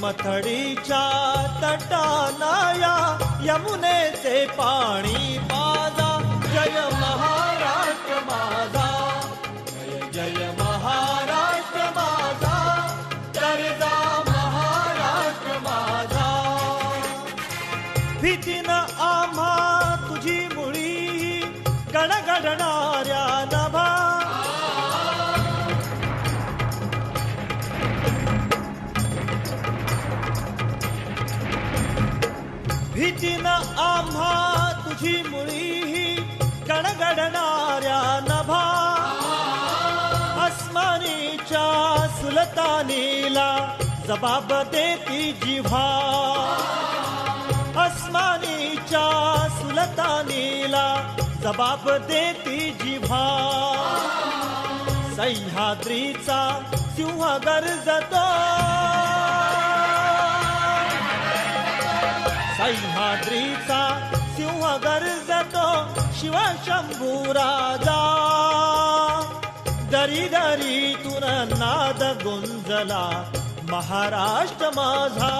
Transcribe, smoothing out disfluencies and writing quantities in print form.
मथडीच्या तटानाया यमुनेचे पाणी पाजा जय महाराष्ट्र माझा जय जय महाराष्ट्र माझा दर्जा महाराष्ट्र माझा भीतीनं आम्हा तुझी मुळी गणगणणाऱ्या नभा भीतीनं आम्हा तुझी मुळी गणगणणाऱ्या नभा आसमानीच्या सुलतानीला जबाब देती जिव्हा आसमानीच्या सुलतानीला जबाब देती जिव्हा सह्याद्रीचा सिंह गर्जतो सह्याद्रीचा सिंह गर्जतो शिवशंभू राजा दरी दरीतून नाद गुंजला महाराष्ट्र माझा